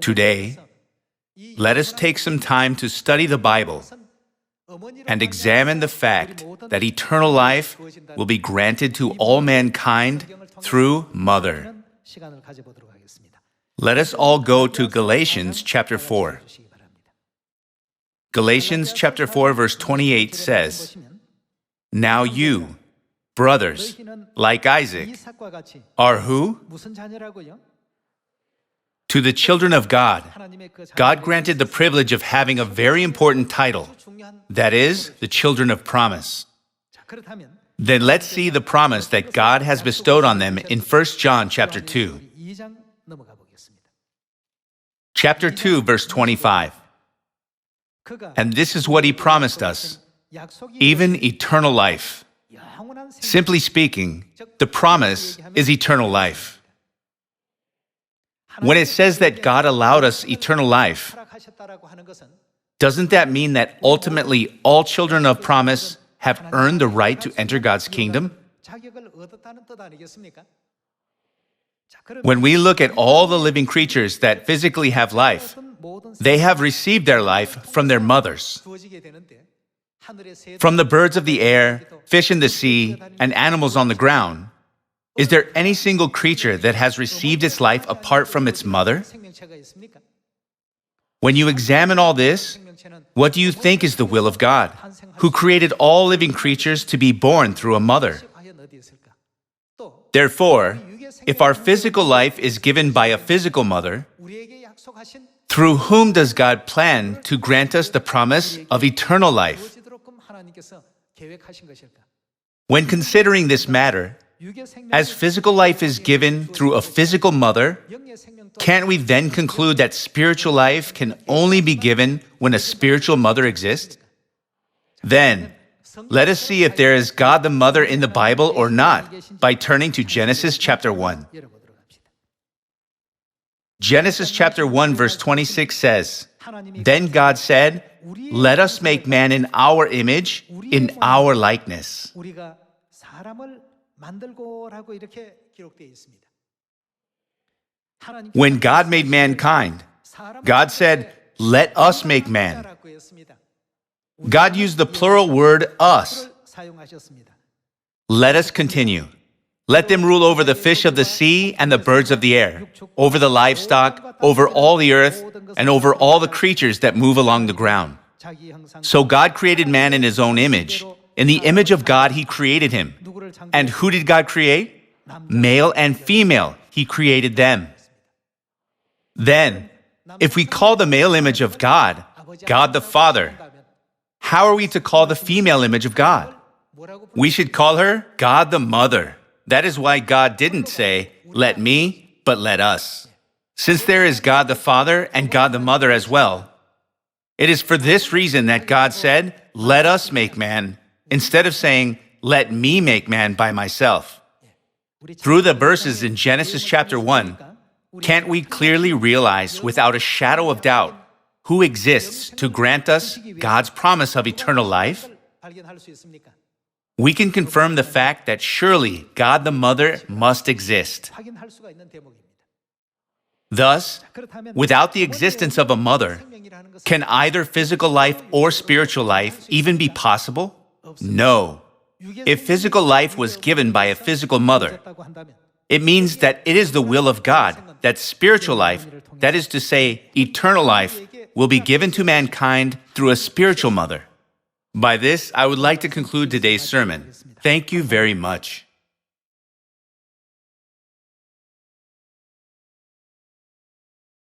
Today, let us take some time to study the Bible and examine the fact that eternal life will be granted to all mankind through Mother. Let us all go to Galatians chapter 4. Galatians chapter 4 verse 28 says, "Now you, brothers, like Isaac, are who? To the children of God, God granted the privilege of having a very important title, that is, the children of promise. Then let's see the promise that God has bestowed on them in 1 John chapter 2. Chapter 2, verse 25. And this is what he promised us, even eternal life. Simply speaking, the promise is eternal life. When it says that God allowed us eternal life, doesn't that mean that ultimately all children of promise have earned the right to enter God's kingdom? When we look at all the living creatures that physically have life, they have received their life from their mothers. From the birds of the air, fish in the sea, and animals on the ground, is there any single creature that has received its life apart from its mother? When you examine all this, what do you think is the will of God, who created all living creatures to be born through a mother? Therefore, if our physical life is given by a physical mother, through whom does God plan to grant us the promise of eternal life? When considering this matter, as physical life is given through a physical mother, can't we then conclude that spiritual life can only be given when a spiritual mother exists? Then, let us see if there is God the Mother in the Bible or not by turning to Genesis chapter 1. Genesis chapter 1 verse 26 says, "Then God said, 'Let us make man in our image, in our likeness.'" When God made mankind, God said, "Let us make man." God used the plural word us. Let us continue. Let them rule over the fish of the sea and the birds of the air, over the livestock, over all the earth, and over all the creatures that move along the ground. So God created man in his own image. In the image of God, he created him. And who did God create? Male and female, he created them. Then, if we call the male image of God, God the Father, how are we to call the female image of God? We should call her God the Mother. That is why God didn't say, "Let me," but "let us." Since there is God the Father and God the Mother as well, it is for this reason that God said, "Let us make man," instead of saying, "Let me make man by myself." Through the verses in Genesis chapter 1, can't we clearly realize without a shadow of doubt who exists to grant us God's promise of eternal life? We can confirm the fact that surely God the Mother must exist. Thus, without the existence of a mother, can either physical life or spiritual life even be possible? No. If physical life was given by a physical mother, it means that it is the will of God that spiritual life, that is to say, eternal life, will be given to mankind through a spiritual mother. By this, I would like to conclude today's sermon. Thank you very much.